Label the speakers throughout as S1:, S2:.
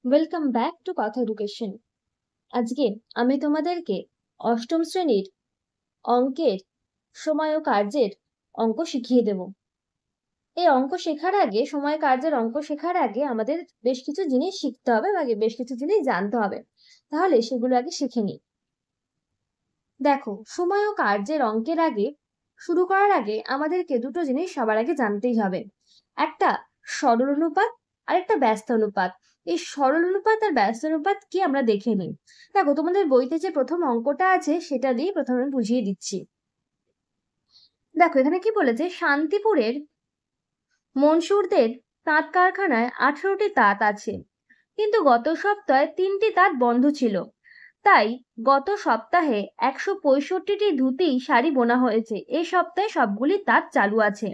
S1: Welcome back to কথা education. আজকে আমি তোমাদেরকে অষ্টম শ্রেণীর অঙ্কের সময় ও কার্যের অঙ্ক শিখিয়ে দেব। এই অঙ্ক শেখার আগে, সময় কার্যের অঙ্ক শেখার আগে আমাদের বেশ কিছু জিনিস শিখতে হবে বা বেশ কিছু জিনিস জানতে হবে। তাহলে সেগুলো আগে শিখে নিই। দেখো, সময় ও কার্যের অঙ্কের আগে শুরু করার আগে আমাদেরকে দুটো জিনিস সবার আগে জানতেই হবে। একটা সরল অনুপাত আর একটা ব্যস্ত অনুপাত। এই সরল অনুপাত আর ব্যস্ত অনুপাত কি আমরা দেখে নিই। দেখো, তোমাদের বইতে যে প্রথম অঙ্কটা আছে সেটা দিয়ে প্রথমে বুঝিয়ে দিচ্ছি। দেখো, এখানে কি বলেছে, শান্তিপুরের মনসুরদের তাঁত কারখানায় 18টি তাঁত আছে, কিন্তু গত সপ্তাহে 3টি তাঁত বন্ধ ছিল। তাই গত সপ্তাহে 165টি ধুতি শাড়ি বোনা হয়েছে। এই সপ্তাহে সবগুলি তাঁত চালু আছে।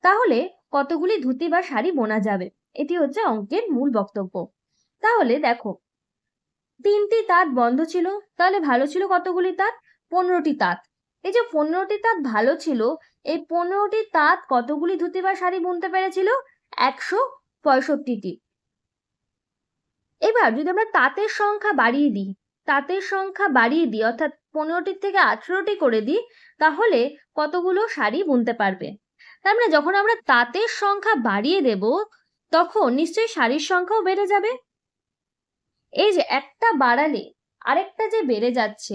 S1: তাহলে কতগুলি ধুতি বা শাড়ি বোনা যাবে? এটি হচ্ছে অঙ্কের মূল বক্তব্য। তাহলে দেখো, 3টি তাঁত বন্ধ ছিল, তাহলে ভালো ছিল কতগুলি তাঁত? 15টি তাঁত। এই যে 15টি তাঁত ভালো ছিল, এই 15টি তাঁত কতগুলি ধুতি বা শাড়ি বুনতে পেরেছিল? 165টি। এবার যদি আমরা তাঁতের সংখ্যা বাড়িয়ে দিই, অর্থাৎ 15টি থেকে 18টি করে দিই, তাহলে কতগুলো শাড়ি বুনতে পারবে? তার মানে যখন আমরা তাঁতের সংখ্যা বাড়িয়ে দেব, তখন নিশ্চয়ই শাড়ির সংখ্যাও বেড়ে যাবে। এই যে একটা বাড়ালে আরেকটা যে বেড়ে যাচ্ছে,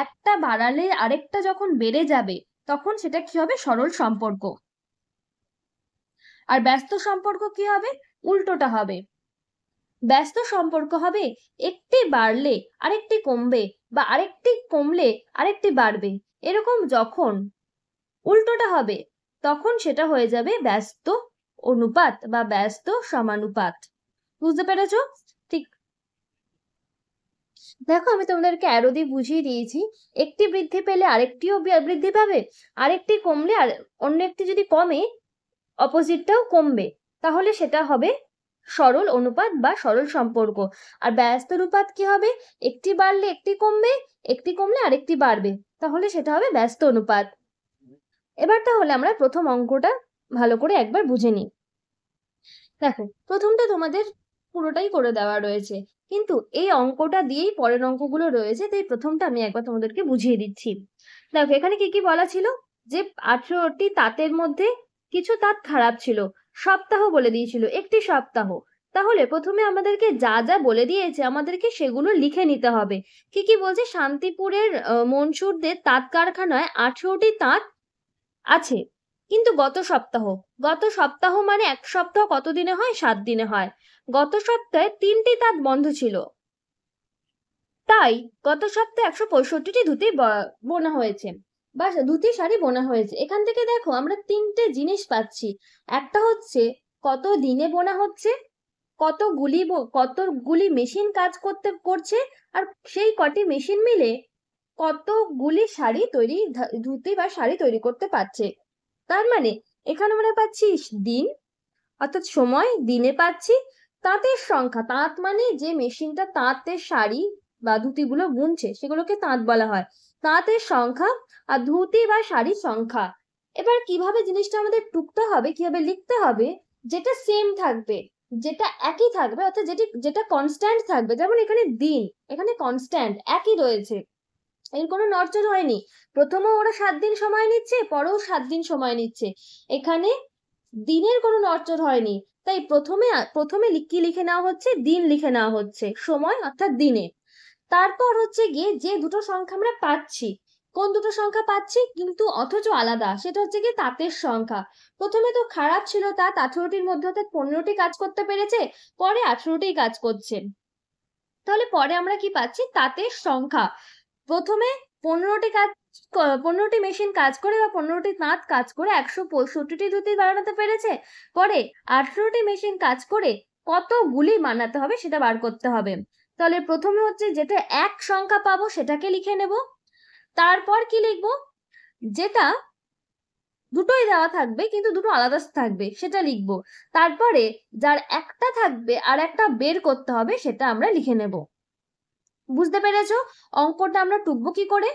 S1: একটা বাড়ালে আরেকটা যখন বেড়ে যাবে, তখন সেটা কি হবে? সরল সম্পর্ক। আর ব্যস্ত সম্পর্ক কি হবে? উল্টোটা হবে। ব্যস্ত সম্পর্ক হবে একটি বাড়লে আরেকটি কমবে, বা আরেকটি কমলে আরেকটি বাড়বে। এরকম যখন উল্টোটা হবে, তখন সেটা হয়ে যাবে ব্যস্ত অনুপাত বা ব্যস্ত সমানুপাত। বুঝতে পেরেছো? ঠিক। দেখো, আমি তোমাদেরকে অ্যারো দিয়ে বুঝিয়ে দিয়েছি। একটি বৃদ্ধি পেলে আরেকটিও বৃদ্ধি পাবে, আরেকটি কমলে আর অন্য একটি যদি কমে, অপোজিটটাও কমবে। তাহলে সেটা হবে সরল অনুপাত বা সরল সম্পর্ক। আর ব্যস্ত অনুপাত কি হবে? একটি বাড়লে একটি কমবে, একটি কমলে আরেকটি বাড়বে, তাহলে সেটা হবে ব্যস্ত অনুপাত। এবার তাহলে আমরা প্রথম অঙ্কটা ভালো করে একবার বুঝে নিই। দেখো, প্রথমটা তোমাদের পুরোটাই করে দেওয়া রয়েছে, কিন্তু এই অঙ্কটা দিয়েই পরের অঙ্কগুলো রয়েছে, তাই প্রথমটা আমি একবার তোমাদেরকে বুঝিয়ে দিচ্ছি। দেখো, এখানে কি কি বলা ছিল, যে 18টি তাঁতের মধ্যে কিছু তাঁত খারাপ ছিল, সপ্তাহ বলে দিয়েছিল, একটি সপ্তাহ। তাহলে প্রথমে আমাদেরকে যা যা বলে দিয়েছে আমাদেরকে সেগুলো লিখে নিতে হবে। কি কি বলছে? শান্তিপুরের মনসুরদের তাঁত কারখানায় 18টি তাঁত আছে, কিন্তু গত সপ্তাহ মানে এক সপ্তাহ কত দিনে হয়? 7 দিনে হয়। গত সপ্তাহে 3টি তাঁত বন্ধ ছিল, তাই গত সপ্তাহে 165টি ধুতি বোনা হয়েছে বা ধুতি শাড়ি বোনা হয়েছে। এখান থেকে দেখো আমরা তিনটে জিনিস পাচ্ছি। একটা হচ্ছে কত দিনে বোনা হচ্ছে, কতগুলি মেশিন কাজ করছে, আর সেই কটি মেশিন মিলে কতগুলি শাড়ি তৈরি, ধুতি বা শাড়ি তৈরি করতে পারছে। তার মানে এখানে আমরা পাচ্ছি দিন, অর্থাৎ সময় দিনে পাচ্ছি। তাঁতের সংখ্যা, তাঁত মানে যে মেশিনটা তাঁতের শাড়ি বা ধুতিগুলো বুনছে সেগুলোকে তাঁত বলা হয়, তাঁতের সংখ্যা। আর ধুতি বা শাড়ির সংখ্যা। এবার কিভাবে জিনিসটা আমাদের টুকতে হবে, কিভাবে লিখতে হবে? যেটা সেম থাকবে, যেটা একই থাকবে, অর্থাৎ যেটা কনস্ট্যান্ট থাকবে। যেমন এখানে দিন, এখানে কনস্ট্যান্ট একই রয়েছে, এর কোনো নড়চড় হয়নি। প্রথমেও ওরা 7 দিন সময় নিচ্ছে, পরেও 7 দিন সময় নিচ্ছে। এখানে দিনের কোনো নড়চড় হয়নি, তাই প্রথমে কি লিখে নেওয়া হচ্ছে? দিন লিখে নেওয়া হচ্ছে, সময় অর্থাৎ দিনে। তারপর হচ্ছে গিয়ে যে দুটো সংখ্যা আমরা পাচ্ছি, কোন দুটো সংখ্যা পাচ্ছি কিন্তু অথচ আলাদা, সেটা হচ্ছে গিয়ে তাঁতের সংখ্যা। প্রথমে তো খারাপ ছিল তাঁত, 18টির মধ্যে অর্থাৎ 15টি কাজ করতে পেরেছে, পরে 18টি কাজ করছে। তাহলে পরে আমরা কি পাচ্ছি? তাঁতের সংখ্যা। প্রথমে 15টি কাজ 15টি মেশিন কাজ করে বা 15টি তাঁত কাজ করে 165টি ধুতি বানাতে পেরেছে। পরে 18টি মেশিন কাজ করে কতগুলি বানাতে হবে সেটা বার করতে হবে। তাহলে প্রথমে হচ্ছে যেটা এক সংখ্যা পাবো সেটাকে লিখে নেব। তারপর কি লিখবো? যেটা দুটোই দেওয়া থাকবে কিন্তু দুটো আলাদা থাকবে সেটা লিখবো। তারপরে যার একটা থাকবে আর একটা বের করতে হবে সেটা আমরা লিখে নেব। বুঝতে পেরেছো অঙ্কটা আমরা টুকবো কি করে?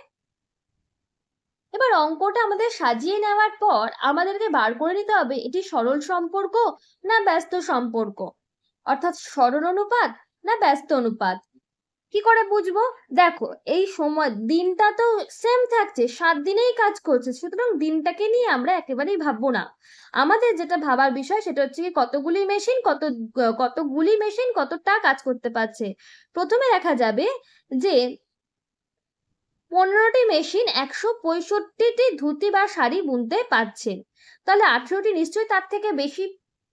S1: এবার অঙ্কটা আমাদের সাজিয়ে নেওয়ার পর আমাদেরকে বার করে নিতে হবে এটি সরল সম্পর্ক না ব্যস্ত সম্পর্ক। অর্থাৎ সরল অনুপাত না ব্যস্ত অনুপাত? কি করে বুঝবো? দেখো, এই সময় দিনটা তো সেম থাকছে, 7 দিনেই কাজ করছে, সুতরাং দিনটাকে নিয়ে আমরা একেবারেই ভাববো না। আমাদের যেটা ভাবার বিষয় সেটা হচ্ছে কি কতগুলি মেশিন কতটা কাজ করতে পারছে। প্রথমে দেখা যাবে যে 15টি মেশিন 165টি ধুতি বা শাড়ি বুনতে পারছে, তাহলে 18টি নিশ্চয়ই তার থেকে বেশি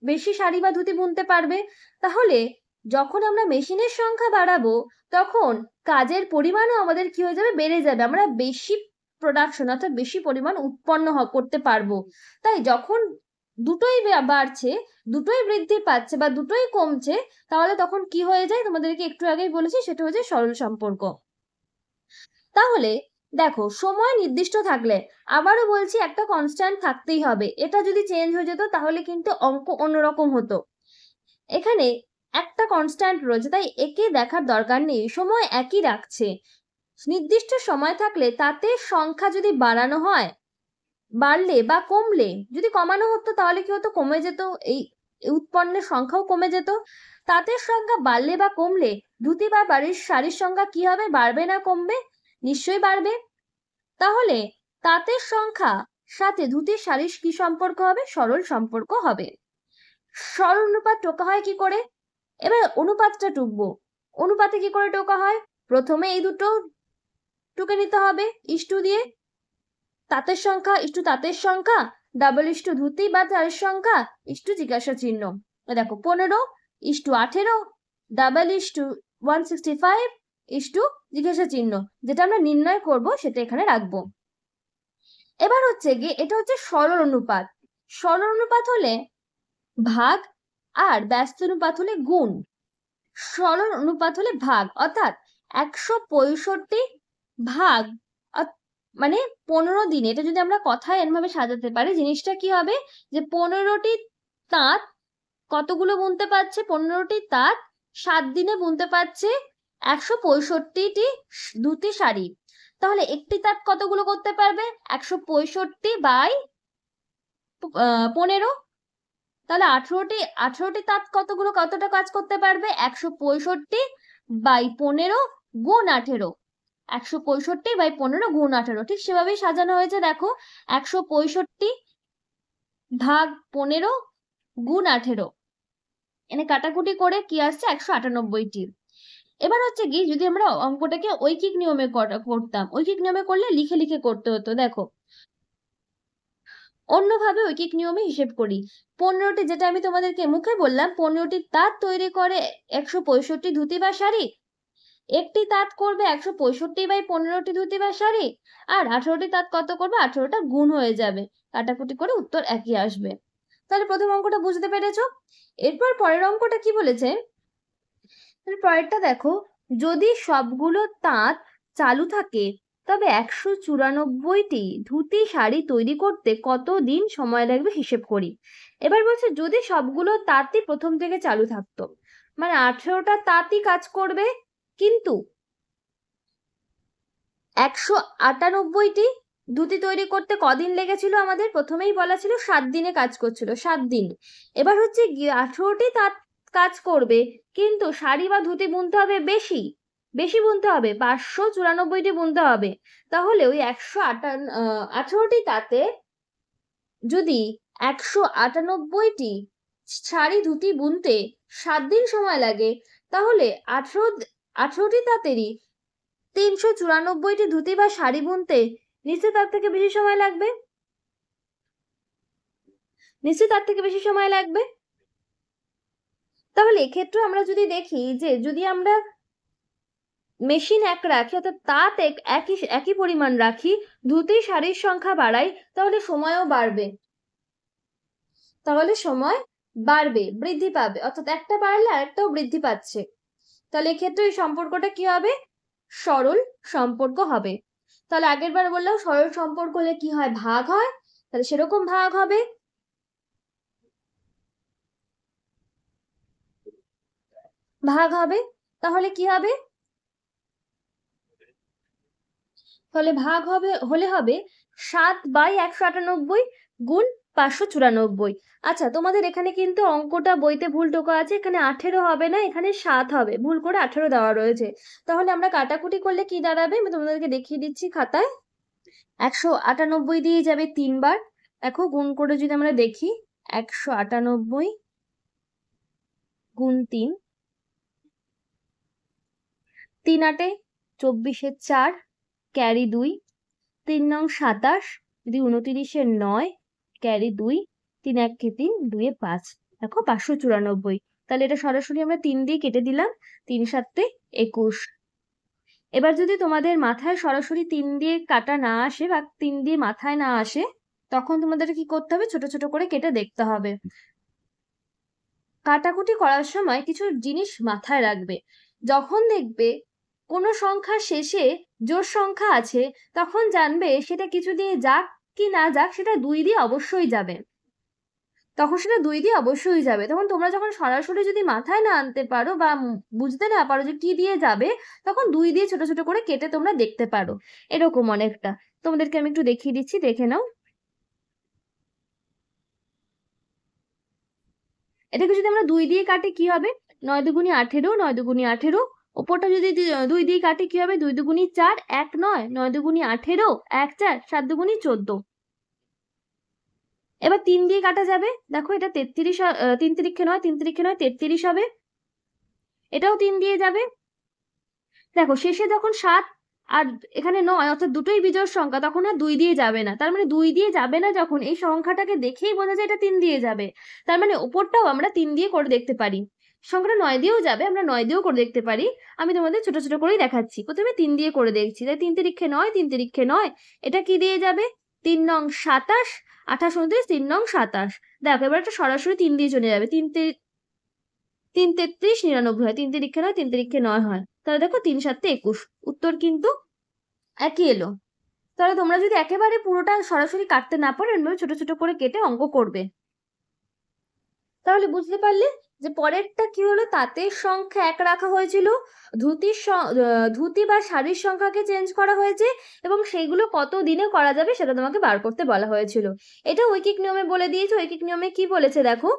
S1: বেশি শাড়ি বা ধুতি বুনতে পারবে। তাহলে যখন আমরা মেশিনের সংখ্যা বাড়াবো তখন কাজের পরিমাণও আমাদের কি হয়ে যাবে, বেড়ে যাবে, আমরা বেশি প্রোডাকশন অর্থাৎ বেশি পরিমাণ উৎপন্ন করতে পারবো। তাই যখন দুটোই বাড়ছে, দুটোই বৃদ্ধি পাচ্ছে বা দুটোই কমছে, তাহলে তখন কি হয়ে যায়, তোমাদেরকে একটু আগেই বলেছি, সেটা হচ্ছে সরল সম্পর্ক। তাহলে দেখো, সময় নির্দিষ্ট থাকলে, আবারও বলছি, একটা কনস্ট্যান্ট থাকতেই হবে। এটা যদি চেঞ্জ হয়ে যেত তাহলে কিন্তু অঙ্ক অন্যরকম হতো। এখানে একটা কনস্ট্যান্ট রয়েছে, তাই একে দেখার দরকার নেই, সময় একই রাখছে। নির্দিষ্ট সময় থাকলে তাতে সংখ্যা যদি বাড়ানো হয়, বাড়লে বা কমলে, যদি কমানো হতো তাহলে কি হতো, কমে যেত, এই উৎপন্নের সংখ্যাও কমে যেত। তাঁতের সংখ্যা বাড়লে বা কমলে ধুতি বা বাড়ির শাড়ির সংখ্যা কি হবে, বাড়বে না কমবে? নিশ্চয়ই বাড়বে। তাহলে তাঁতের সংখ্যা সাথে ধুতির শাড়ির কি সম্পর্ক হবে, সরল সম্পর্ক হবে। সরল অনুপাত টোকা হয় কি করে? এবার অনুপাতটা টুকবো। অনুপাতে কি করে টোকা হয়? প্রথমে এই দুটো টুকে নিতে হবে ইস্টু দিয়ে, তাঁতের সংখ্যা ইস্টু তাঁতের সংখ্যা, ডাবল ইস্টু ধুতি বা শাড়ির সংখ্যা ইস্টু জিজ্ঞাসা চিহ্ন। দেখো, 15 ইস্টু 18, ডাবল ইস্টু 165 ইস্টু জিজ্ঞাসা চিহ্ন, যেটা আমরা নির্ণয় করব সেটা এখানে রাখবো। এবার হচ্ছে গিয়ে, এটা হচ্ছে সরল অনুপাত। সরল অনুপাত হলে ভাগ, আর ব্যস্ত অনুপাত হলে গুণ। সরল অনুপাত হলে ভাগ, অর্থাৎ 165 ভাগ মানে 15 দিনে, এটা যদি আমরা কথায় এরভাবে সাজাতে পারি, জিনিসটা কি হবে, যে 15টি তাঁত কতগুলো বুনতে পারছে, 15টি তাঁত 7 দিনে বুনতে পারছে 165টি ধুতি শাড়ি। তাহলে একটি তাঁত কতগুলো করতে পারবে, 165 বাই 15, তাহলে 18টি তাঁত কতটা কাজ করতে পারবে, 165 বাই 15 গুণ 18, 165 বাই 15 গুণ 18, ঠিক সেভাবেই সাজানো হয়েছে। দেখো, 165 ভাগ 15 গুণ 18, এনে কাটাকুটি করে কি আসছে, 198টি। এবার হচ্ছে কি, যদি আমরা অঙ্কটাকে ঐকিক নিয়মে করতাম, ঐকিক নিয়মে করলে লিখে লিখে করতে হতো। দেখো, অন্যভাবে ঐকিক নিয়মে হিসেব করি। 15টি, যেটা আমি তোমাদেরকে মুখে বললাম, 15টি তাঁত তৈরি করে 165 ধুতি বা শাড়ি। একটি তাঁত করবে 165 বাই 15টি ধুতি বা শাড়ি, আর 18টি তাঁত কত করবে, 18টা গুণ হয়ে যাবে, কাটাকুটি করে উত্তর একই আসবে। তাহলে প্রথম অঙ্কটা বুঝতে পেরেছো। এরপর পরের অঙ্কটা কি বলেছে, পরেরটা দেখো, যদি সবগুলো তাঁত চালু থাকে তবে 194টি ধুতি শাড়ি তৈরি করতে কত দিন সময় লাগবে হিসেব করি। এবার বলছে যদি সবগুলো তাঁতই প্রথম থেকে চালু থাকতো, মানে 18টা তাঁতই কাজ করবে, কিন্তু 198টি ধুতি তৈরি করতে কদিন লেগেছিল, আমাদের প্রথমেই বলা ছিল 7 দিনে কাজ করছিল, 7 দিন। এবার হচ্ছে 18টি তাঁত কাজ করবে, কিন্তু শাড়ি বা ধুতি বুনতে হবে বেশি বেশি বুনতে হবে, 594টি বুনতে হবে। তাহলে ওই 18টি তাতে যদি 198টি শাড়ি ধুতি বুনতে 7 দিন সময় লাগে, তাহলে 18টি তাঁতেরই 394টি ধুতি বা শাড়ি বুনতে নিশ্চয়ই তার থেকে বেশি সময় লাগবে, নিশ্চয়ই তার থেকে বেশি সময় লাগবে। তাহলে এক্ষেত্রে আমরা যদি দেখি যে যদি আমরা মেশিন এক রাখি, অর্থাৎ তাঁত একই পরিমাণ রাখি, ধুতি শাড়ির সংখ্যা বাড়াই, তাহলে সময়ও বাড়বে, তাহলে সময় বাড়বে, বৃদ্ধি পাবে, অর্থাৎ একটা বাড়লে আরেকটাও বৃদ্ধি পাচ্ছে। তাহলে এক্ষেত্রে এই সম্পর্কটা কি হবে, সরল সম্পর্ক হবে। তাহলে আগের বার বললাম সরল সম্পর্ক হলে কি হয়, ভাগ হয়, তাহলে সেরকম ভাগ হবে। ভাগ হবে, তাহলে কি হবে, তাহলে ভাগ হবে, হলে হবে 7 বাই 198 গুণ 594। আচ্ছা, তোমাদের এখানে কিন্তু অঙ্কটা বইতে ভুল ঢোকা আছে, এখানে 18 হবে না, এখানে 7 হবে, ভুল করে 18 দেওয়া রয়েছে। তাহলে আমরা কাটাকুটি করলে কি দাঁড়াবে আমি তোমাদেরকে দেখিয়ে দিচ্ছি খাতায়। 198 দিয়ে যাবে 3 বার। দেখো গুণ করে যদি আমরা দেখি, 198 গুণ 3, 3 8 24 4, ক্যারি 2, 3 9 27, যদি 29 9, ক্যারি 2, 3 1 3, 2 5। দেখো 594। তাহলে এটা সরাসরি আমরা 3 দিয়ে কেটে দিলাম, 3 7 21। এবার যদি তোমাদের মাথায় সরাসরি 3 দিয়ে কাটা না আসে বা 3 দিয়ে মাথায় না আসে, তখন তোমাদের কি করতে হবে, ছোট ছোট করে কেটে দেখতে হবে। কাটাকুটি করার সময় কিছু জিনিস মাথায় রাখবে। যখন দেখবে কোনো সংখ্যার শেষে জোড় সংখ্যা আছে, তখন জানবে সেটা কিছু দিয়ে যাক কি না যাক, সেটা 2 দিয়ে অবশ্যই যাবে। তখন সেটা 2 দিয়ে অবশ্যই যাবে। তখন তোমরা যখন সরাসরি যদি মাথায় না আনতে পারো বা বুঝতে না পারো যে কি দিয়ে যাবে, তখন 2 দিয়ে ছোট ছোট করে কেটে তোমরা দেখতে পারো। এরকম অনেকটা। তোমাদেরকে আমি একটু দেখিয়ে দিচ্ছি, দেখে নাও। এটাকে যদি আমরা 2 দিয়ে কাটি কি হবে, 9 দুগুণি 18, 9 দুগুণি 18। ওপরটা যদি 2 দিয়ে কাটি কি হবে, 2 দুগুণি 4, 1 9, 9 দুগুণি 18, 1 4, 7 দুগুণি 14। এবার 3 দিয়ে কাটা যাবে, দেখো এটা 33, 3 তিরিক্ষে 9, 3 তিরিক্ষে 9, 33 হবে। এটাও 3 দিয়ে যাবে। দেখো শেষে যখন 7 আর এখানে 9, অর্থাৎ দুটোই বিজোড় সংখ্যা, তখন আর 2 দিয়ে যাবে না। তার মানে 2 দিয়ে যাবে না যখন, এই সংখ্যাটাকে দেখেই বোঝা যায় এটা 3 দিয়ে যাবে। তার মানে ওপরটাও আমরা 3 দিয়ে করে দেখতে পারি। সংখ্যাটা 9 দিয়েও যাবে, আমরা 9 দিয়েও করে দেখতে পারি। আমি তোমাদের ছোট ছোট করেই দেখাচ্ছি। প্রথমে 3 দিয়ে করে দেখছি, তাই 3 তিরিক্ষে 9, 3 তিরিক্ষে 9, এটা কি দিয়ে যাবে, 3 নং 27, 28 29, 3 নং 27। দেখো এবার একটা সরাসরি 3 দিয়ে চলে যাবে, 3 3 33 99 হয়, 3 তিরিক্ষে 9, 3 তিরিক্ষে 9 হয়। তাহলে দেখো 3 7 21, উত্তর কিন্তু একই এলো। তাহলে তোমরা যদি একেবারে পুরোটা সরাসরি কাটতে না পারো, এভাবে ছোট ছোট করে কেটে অঙ্ক করবে। তাহলে বুঝতে পারলে যে পরেরটা কি হলো, তাঁতের সংখ্যা 1 রাখা হয়েছিল, ধুতি বা শাড়ির সংখ্যাকে চেঞ্জ করা হয়েছে, এবং সেইগুলো কত দিনে করা যাবে সেটা তোমাকে বার করতে বলা হয়েছিল। এটা ঐকিক নিয়মে বলে দিয়েছে। ঐকিক নিয়মে কি বলেছে দেখো,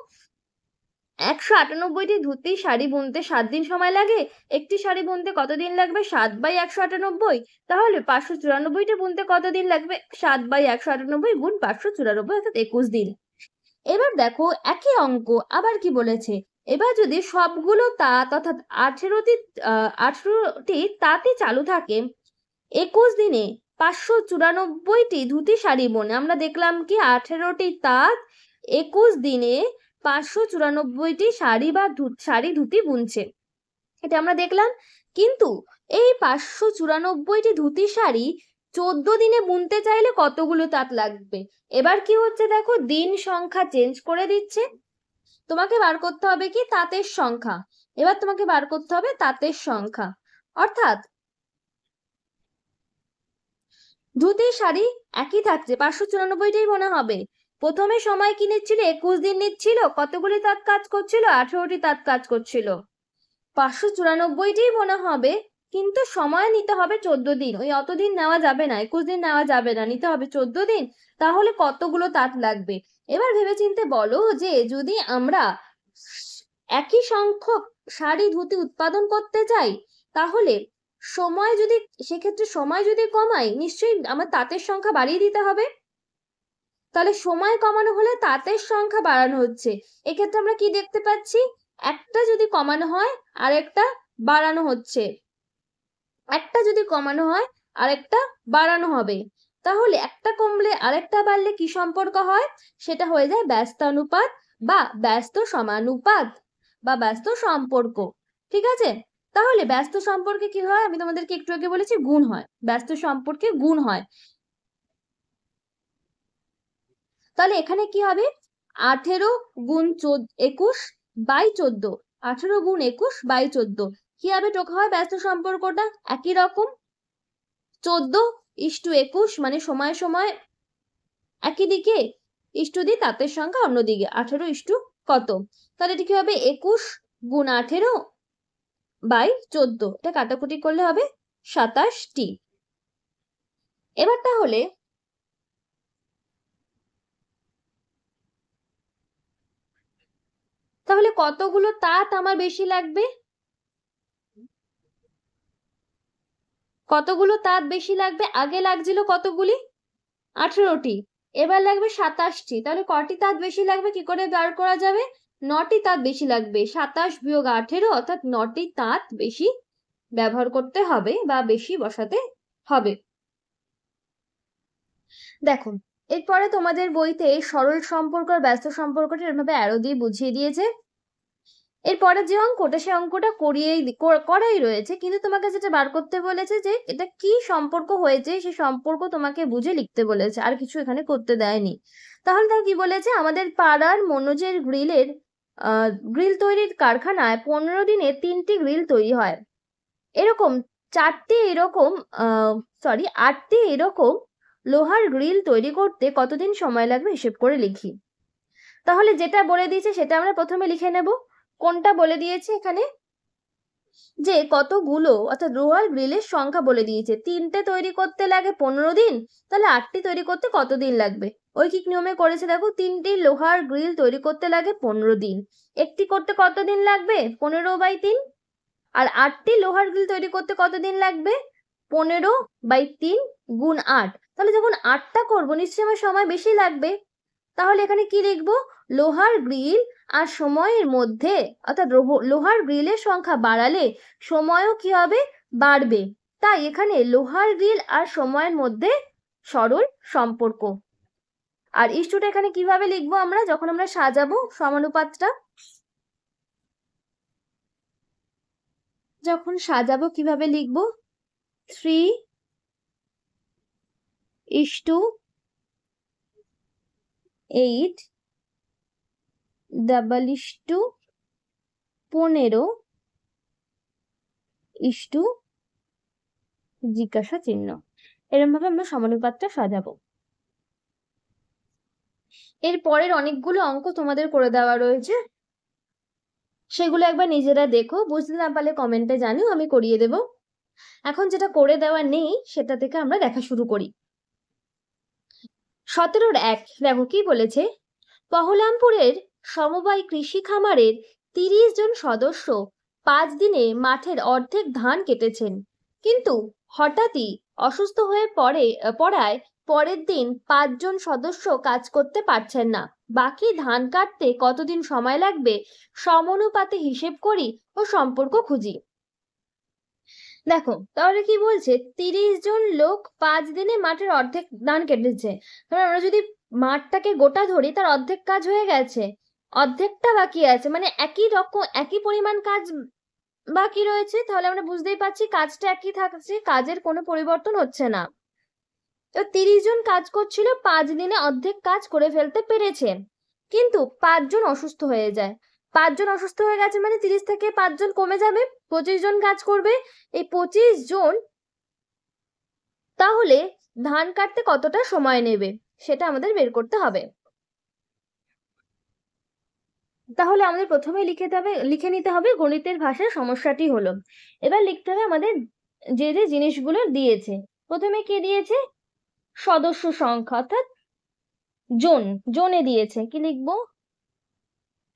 S1: 198টি ধুতি শাড়ি বুনতে 7 দিন সময় লাগে। একটি শাড়ি বুনতে কত দিন লাগবে, 7/198। তাহলে 594টা বুনতে কত দিন লাগবে, 7/198 গুণ 594, অর্থাৎ 21 দিন। এবার দেখো একই অঙ্ক আবার কি বলেছে, এবার যদি সবগুলো তাঁত অর্থাৎ 18টি তাঁতই চালু থাকে, 21 দিনে 594টি ধুতি শাড়ি বোনে। আমরা দেখলাম কি 18টি তাঁত 21 দিনে 594টি শাড়ি বা শাড়ি ধুতি বুনছে, এটা আমরা দেখলাম। কিন্তু এই 594টি ধুতি শাড়ি 14 দিনে বুনতে চাইলে কতগুলো তাঁত লাগবে। এবার কি হচ্ছে দেখো, দিন সংখ্যা চেঞ্জ করে দিচ্ছে। তোমাকে বার করতে হবে কি, তাঁতের সংখ্যা। এবার তোমাকে বার করতে হবে তাঁতের সংখ্যা, অর্থাৎ ধুতি শাড়ি একই থাকছে, 594টাই বোনা হবে। প্রথমে সময় কি নিচ্ছিল, 21 দিন নিচ্ছিল। কতগুলি তাঁত কাজ করছিল, 18টি তাঁত কাজ করছিল। 594টাই বোনা হবে, কিন্তু সময় নিতে হবে 14 দিন। ওই অত দিন নেওয়া যাবে না, 21 দিন নেওয়া যাবে না, নিতে হবে 14 দিন। তাহলে কতগুলো তাঁত লাগবে। এবার ভেবেচিন্তে বলো যে যদি আমরা একই সংখ্যক শাড়ি ধুতি উৎপাদন করতে চাই, তাহলে সেক্ষেত্রে সময় যদি কমাই, নিশ্চয়ই আমার তাঁতের সংখ্যা বাড়িয়ে দিতে হবে। তাহলে সময় কমানো হলে তাঁতের সংখ্যা বাড়ানো হচ্ছে। এক্ষেত্রে আমরা কি দেখতে পাচ্ছি, একটা যদি কমানো হয় আরেকটা বাড়ানো হচ্ছে, একটা যদি কমানো হয় আরেকটা বাড়ানো হবে। তাহলে একটা কমলে আরেকটা বাড়লে কি সম্পর্ক হয়, সেটা হয়ে যায় ব্যস্তানুপাত বা ব্যস্ত সমানুপাত বা ব্যস্ত সম্পর্ক। ঠিক আছে, তাহলে ব্যস্ত সম্পর্কে কি হয়, আমি তোমাদেরকে একটু আগে বলেছি গুণ হয়, ব্যস্ত সম্পর্কে গুণ হয়। তাহলে এখানে কি হবে, 18 গুণ 21 বাই 14, 18 গুণ 21 বাই 14। কি হবে, টোকা হয় ব্যস্ত সম্পর্কটা একই রকম। 14:21 মানে সময় সময় একই দিকে, ইস্টু দিয়ে তাঁতের সংখ্যা অন্যদিকে, 18 ইস্টু কত। তাহলে এটা কি হবে, 21 গুণ 18 বাই 14, এটা কাটাকুটি করলে হবে 27টি। এবার তাহলে তাহলে কতগুলো তাঁত আমার বেশি লাগবে? কতগুলো তাঁত বেশি লাগবে? আগে লাগছিল কতগুলি? 18টি। এবার লাগবে 27টি। তাহলে কটি তাঁত বেশি লাগবে কি করে বার করা যাবে? 9টি তাঁত বেশি লাগবে। 27 বিয়োগ 18 অর্থাৎ 9টি তাঁত বেশি ব্যবহার করতে হবে বা বেশি বসাতে হবে। দেখো, এরপরে তোমাদের বইতে সরল সম্পর্ক আর ব্যস্ত সম্পর্কটা এভাবে অ্যারো দিয়ে বুঝিয়ে দিয়েছে। এরপরে যে অঙ্কটা, সে অঙ্কটা করাই রয়েছে, কিন্তু তোমাকে যেটা বার করতে বলেছে যে এটা কি সম্পর্ক হয়েছে, সেই সম্পর্ক তোমাকে বুঝে লিখতে বলেছে, আর কিছু এখানে করতে দেয়নি। তাহলে তার কি বলেছে, আমাদের পাড়ার মনোজের গ্রিল তৈরির কারখানায় 15 দিনে 3টি গ্রিল তৈরি হয়। এরকম 8টি এরকম লোহার গ্রিল তৈরি করতে কতদিন সময় লাগবে হিসেব করে লিখি। তাহলে যেটা বলে দিয়েছে সেটা আমরা প্রথমে লিখে নেব। কোনটা বলে দিয়েছে এখানে, যে কতগুলো অর্থাৎ লোহার গ্রিলের সংখ্যা বলে দিয়েছে। 3টে তৈরি করতে লাগে 15 দিন, তাহলে 8টি তৈরি করতে কতদিন লাগবে? ঐকিক নিয়মে করেছে, দেখো 3টি লোহার গ্রিল তৈরি করতে লাগে 15 দিন। একটি করতে কতদিন লাগবে? 15/3। আর 8টি লোহার গ্রিল তৈরি করতে কতদিন লাগবে? 15/3 গুণ 8। তাহলে যখন 8টা করবো নিশ্চয়ই আমার সময় বেশি লাগবে। তাহলে এখানে কি লিখবো? লোহার গ্রিল আর সময়ের মধ্যে, অর্থাৎ লোহার গ্রিলের সংখ্যা বাড়ালে সময়ও কি হবে? বাড়বে। তাই এখানে লোহার গ্রিল আর সময়ের মধ্যে সরল সম্পর্ক। আর ইস্টুটা এখানে কিভাবে লিখবো আমরা, যখন আমরা সাজাবো সমানুপাতটা, যখন সাজাবো কিভাবে লিখবো? 3:8 15 জিজ্ঞাসা চিহ্ন, এরকম ভাবে আমরা সমানুপাতটা সাজাবো। এর পরের অনেকগুলো অঙ্ক তোমাদের করে দেওয়া রয়েছে, সেগুলো একবার নিজেরা দেখো, বুঝতে না পারলে কমেন্টে জানিও, আমি করিয়ে দেব। এখন যেটা করে দেওয়া নেই সেটা থেকে আমরা দেখা শুরু করি। 17-1 দেখো কি বলেছে, বহরমপুরের সমবায় কৃষি খামারের 30 জন সদস্য 5 দিনে মাঠের অর্ধেক ধান কেটেছেন, কিন্তু হঠাৎই অসুস্থ হয়ে পড়ায় পরের দিন 5 জন সদস্য কাজ করতে পারছেন না। বাকি ধান কাটতে কতদিন সময় লাগবে সমানুপাতে হিসেব করি ও সম্পর্ক খুঁজি। দেখো তাহলে কি বলছে, 30 জন লোক 5 দিনে মাঠের অর্ধেক ধান কেটেছে। তাহলে আমরা যদি মাঠটাকে গোটা ধরি, তার অর্ধেক কাজ হয়ে গেছে, অর্ধেকটা বাকি আছে, মানে একই পরিমাণ কাজ বাকি রয়েছে। তাহলে আমরা বুঝতেই পারছি কাজটা একই থাকছে, কাজের কোনো পরিবর্তন হচ্ছে না। তো 30 জন কাজ করছিল, 5 দিনে অর্ধেক কাজ করে ফেলতে পেরেছে, কিন্তু 5 জন অসুস্থ হয়ে যায়। 5 জন অসুস্থ হয়ে গেছে মানে 30 থেকে 5 জন কমে যাবে, 25 জন কাজ করবে। এই 25 জন তাহলে ধান কাটতে কতটা সময় নেবে সেটা আমাদের বের করতে হবে। তাহলে আমাদের প্রথমে লিখে নিতে হবে গণিতের ভাষায় সমস্যাটি হলো। এবার লিখতে হবে আমাদের যে যে জিনিসগুলো দিয়েছে। প্রথমে কি দিয়েছে? সদস্য সংখ্যা, অর্থাৎ জনে দিয়েছে। কি লিখবো?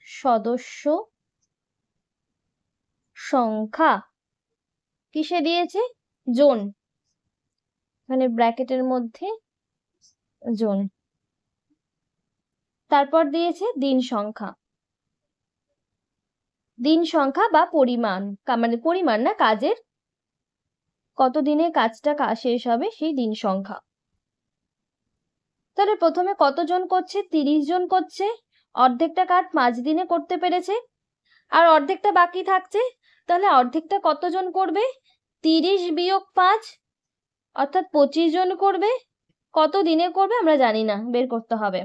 S1: সদস্য সংখ্যা। কিসে দিয়েছে? জন, মানে ব্র্যাকেটের মধ্যে জন। তারপর দিয়েছে দিন সংখ্যা, বা পরিমাণ, মানে পরিমাণ না, কাজের কতদিনে কাজটা শেষ হবে সেই দিন সংখ্যা। তাহলে প্রথমে কতজন করছে? 30 জন করছে, অর্ধেকটা কাজ 5 দিনে করতে পেরেছে, আর অর্ধেকটা বাকি থাকছে। তাহলে অর্ধেকটা কতজন করবে? 30 বিয়োগ 5 অর্থাৎ 25 জন করবে। কত দিনে করবে আমরা জানি না, বের করতে হবে।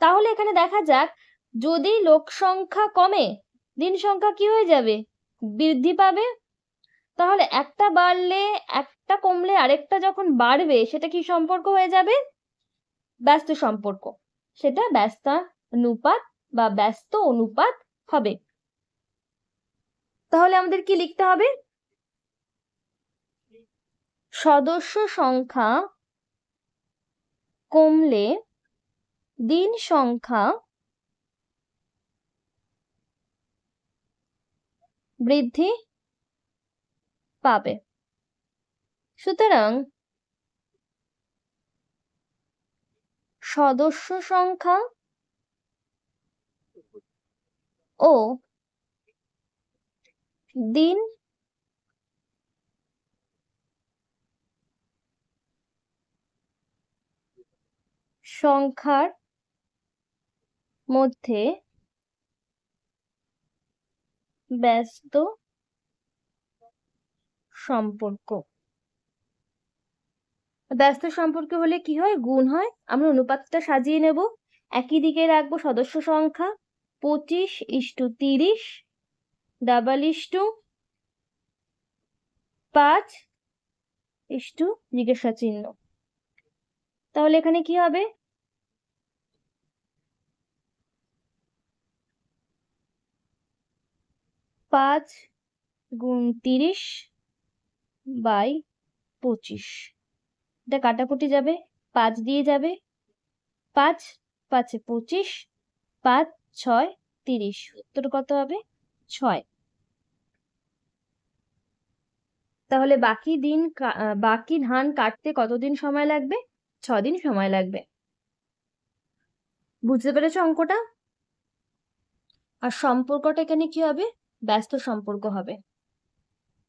S1: তাহলে এখানে দেখা যাক, যদি লোক সংখ্যা কমে দিন সংখ্যা কি হয়ে যাবে? বৃদ্ধি পাবে। তাহলে একটা বাড়লে একটা কমলে আরেকটা যখন বাড়বে সেটা কি সম্পর্ক হয়ে যাবে? ব্যস্ত সম্পর্ক। সেটা ব্যস্তানুপাত বা ব্যস্ত অনুপাত হবে। তাহলে আমাদের কি লিখতে হবে? সদস্য সংখ্যা কমলে দিন সংখ্যা বৃদ্ধি পাবে। সুতরাং সদস্য সংখ্যা ও দিন সংখ্যার মধ্যে ব্যস্ত সম্পর্ক। ব্যস্ত সম্পর্ক হলে কি হয়? গুণ হয়। আমরা অনুপাতটা সাজিয়ে নেব। একই দিকে রাখবো সদস্য সংখ্যা 25:30 ডাবল ইস্টু 5 ইস্টু জিজ্ঞাসা চিহ্ন। তাহলে এখানে কি হবে? 5 গুণ 30/25। এটা কাটাকুটি যাবে, 5 দিয়ে যাবে, 5 5 25, 5 6 30। উত্তর কত হবে? 6। তাহলে বাকি ধান কাটতে কতদিন সময় লাগবে? 6 দিন সময় লাগবে। বুঝতে পেরেছো অঙ্কটা? আর সম্পর্কটা এখানে কি হবে? ব্যস্ত সম্পর্ক হবে।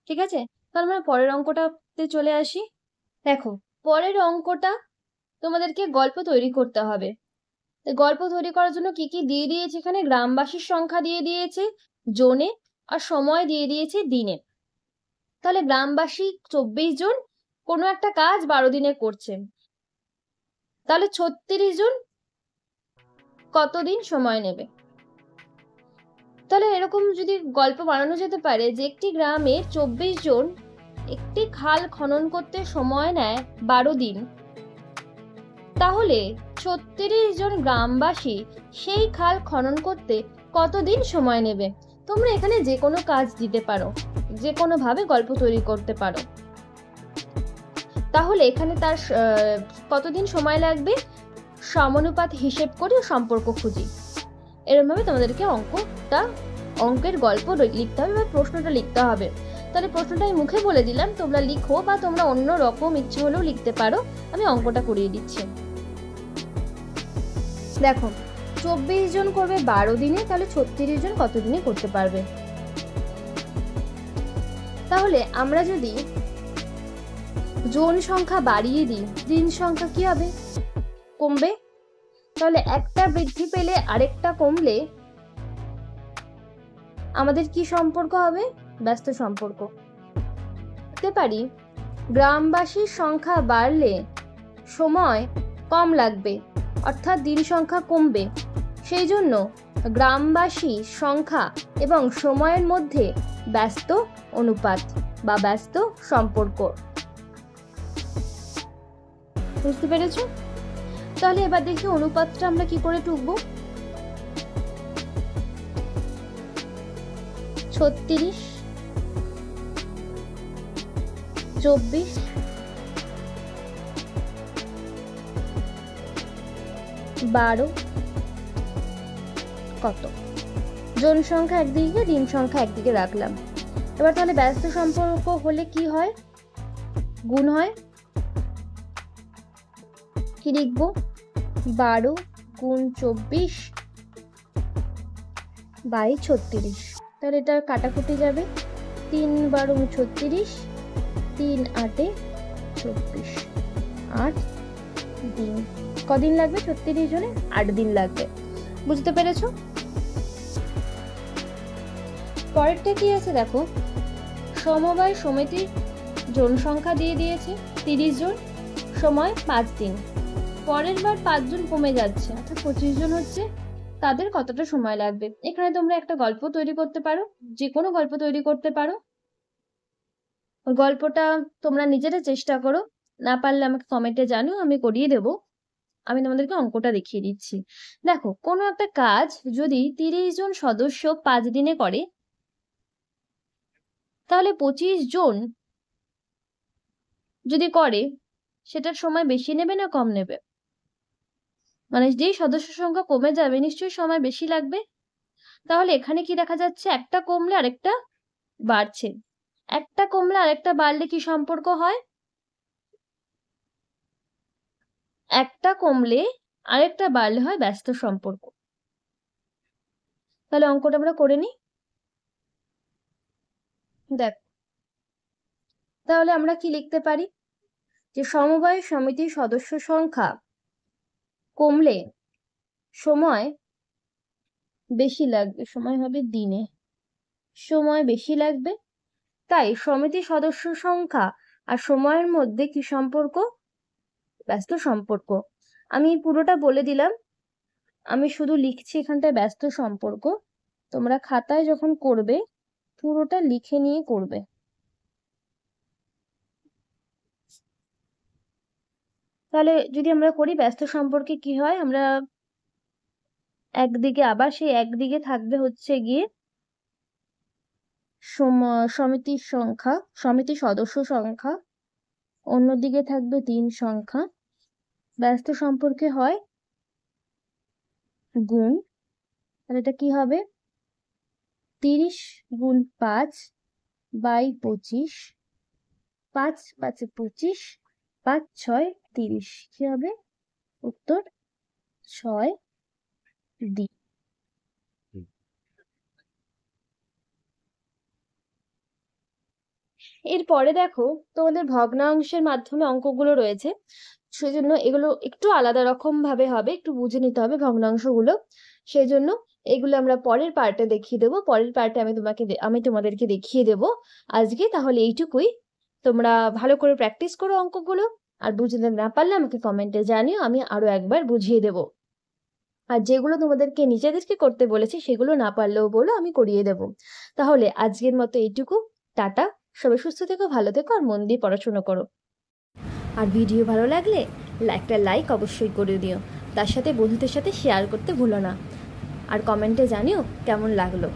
S1: ঠিক আছে, তাহলে আমরা পরের অঙ্কটাতে চলে আসি। দেখো, পরের অঙ্কটা তোমাদেরকে গল্প তৈরি করতে হবে। গল্প তৈরি করার জন্য কি কি দিয়ে দিয়েছে এখানে? গ্রামবাসীর সংখ্যা দিয়ে দিয়েছে জনে, আর সময় দিয়ে দিয়েছে দিনে। তাহলে গ্রামবাসী 24 জন কোনো একটা কাজ 12 দিনে করছেন, তাহলে 36 জন কতদিন সময় নেবে? তাহলে এরকম যদি গল্প বানানো যেতে পারে যে একটি গ্রামে 24 জন একটি খাল খনন করতে সময় নেয় 12 দিন, তাহলে 36 জন গ্রামবাসী সেই খাল খনন করতে কতদিন সময় নেবে? তোমরা এখানে যে কোনো কাজ দিতে পারো, যে কোনো ভাবে গল্প তৈরি করতে পারো। তাহলে এখানে তার কতদিন সময় লাগবে সমানুপাত হিসেব করে সম্পর্ক খুঁজি। এরকম ভাবে তোমাদেরকে অঙ্কের গল্প লিখতে হবে বা প্রশ্নটা লিখতে হবে। তাহলে প্রশ্নটা আমি মুখে বলে দিলাম, তোমরা লিখো বা তোমরা অন্য রকম ইচ্ছে হলেও লিখতে পারো। আমি অঙ্কটা করিয়ে দিচ্ছি। দেখো, 24 জন করবে 12 দিনে, তাহলে 36 জন কত দিনে করতে পারবে? তাহলে আমরা যদি জন সংখ্যা বাড়িয়ে দিই, দিন সংখ্যা কি হবে? কমবে। তাহলে একটা বৃদ্ধি পেলে আরেকটা কমলে আমাদের কি সম্পর্ক হবে? ব্যস্ত সম্পর্ক। বলতে পারি গ্রামবাসীর সংখ্যা বাড়লে সময় কম লাগবে, অর্থাৎ দিন সংখ্যা কমবে। সেই জন্য গ্রামবাসী সংখ্যা এবং সময়ের মধ্যে ব্যস্ত অনুপাত বা ব্যস্ত সম্পর্ক। বুঝতে পেরেছো? তাহলে এবার দেখি অনুপাতটা আমরা কি করে টুকবো। 36, 24, 12 কত? জন সংখ্যা একদিকে, দিন সংখ্যা একদিকে রাখলাম। এবার তাহলে ব্যস্ত সম্পর্ক হলে কি হয়? গুণ হয়। কি লিখবো? 12 গুণ 24 বাই 36। তাহলে এটা কাটাকুটি যাবে, 3 12 36, 3 8 24, 8 দিন। কদিন লাগবে 36 জনে? 8 দিন লাগবে। বুঝতে পেরেছো? পরেরটা কি আছে দেখো, সমবায় সমিতির জন সংখ্যা দিয়ে দিয়েছে 30 জন, সময় 5 দিন। পরের বার 5 জন কমে যাচ্ছে, অর্থাৎ 25 জন হচ্ছে, তাদের কতটা সময় লাগবে? এখানে তোমরা একটা গল্প তৈরি করতে পারো, যে কোনো গল্প তৈরি করতে পারো। গল্পটা তোমরা নিজেরা চেষ্টা করো, না পারলে আমাকে কমেন্টে জানিও, আমি করিয়ে দেবো। আমি তোমাদেরকে অঙ্কটা দেখিয়ে দিচ্ছি। দেখো, কোনো একটা কাজ যদি 30 জন সদস্য 5 দিনে করে, তাহলে 25 জন যদি করে, সেটার সময় বেশি নেবে না কম নেবে? মানে যেই সদস্য সংখ্যা কমে যাবে নিশ্চয়ই সময় বেশি লাগবে। তাহলে এখানে কি দেখা যাচ্ছে? একটা কমলে আরেকটা বাড়ছে। একটা কমলে আরেকটা বাড়লে কি সম্পর্ক হয়? একটা কমলে আরেকটা বাড়লে হয় ব্যস্ত সম্পর্ক। তাহলে অঙ্কটা আমরা করে নিই। দেখ, তাহলে আমরা কি লিখতে পারি? যে সমবায় সমিতির সদস্য সংখ্যা কমলে সময় বেশি লাগবে, সময় হবে দিনে, সময় বেশি লাগবে। তাই সমিতির সদস্য সংখ্যা আর সময়ের মধ্যে কি সম্পর্ক? ব্যস্ত সম্পর্ক। আমি পুরোটা বলে দিলাম, আমি শুধু লিখছি এখানটায় ব্যস্ত সম্পর্ক। তোমরা খাতায় যখন করবে পুরোটা লিখে নিয়ে করবে। তাহলে যদি আমরা করি ব্যস্ত সম্পর্কে কি হয়, আমরা একদিকে আবার সেই একদিকে থাকবে হচ্ছে গিয়ে সমিতির সংখ্যা, সমিতির সদস্য সংখ্যা, অন্যদিকে থাকবে দিন সংখ্যা। ব্যস্ত সম্পর্কে হয় গুণ। তাহলে এটা কি হবে? 30 গুণ 5 বাই 25, 5 5 25, 5 6 30, কি হবে উত্তর? 6 দিন। এরপরে দেখো, তোমাদের ভগ্নাংশের মাধ্যমে অঙ্কগুলো রয়েছে, সেজন্য এগুলো একটু আলাদা রকম ভাবে হবে, একটু বুঝে নিতে হবে ভগ্নাংশগুলো। সেই জন্য এগুলো আমরা পরের পার্টে দেখিয়ে দেবো, পরের পার্টে আমি তোমাদেরকে দেখিয়ে দেবো। আজকে তাহলে এইটুকুই। তোমরা ভালো করে প্র্যাকটিস করো অঙ্কগুলো, আর বুঝতে না পারলে আমাকে কমেন্টে জানিও, আমি আরো একবার বুঝিয়ে দেবো। আর যেগুলো তোমাদেরকে নিজেদেরকে করতে বলেছি সেগুলো না পারলেও বলো, আমি করিয়ে দেবো। তাহলে আজকের মতো এইটুকু, টাটা। সবাই সুস্থ থেকো, ভালো থেকো, আর মন দিয়ে পড়াশোনা করো। আর ভিডিও ভালো লাগলে একটা লাইক অবশ্যই করে দিও, তার সাথে বন্ধুদের সাথে শেয়ার করতে ভুলো না, আর কমেন্টে জানিও কেমন লাগলো।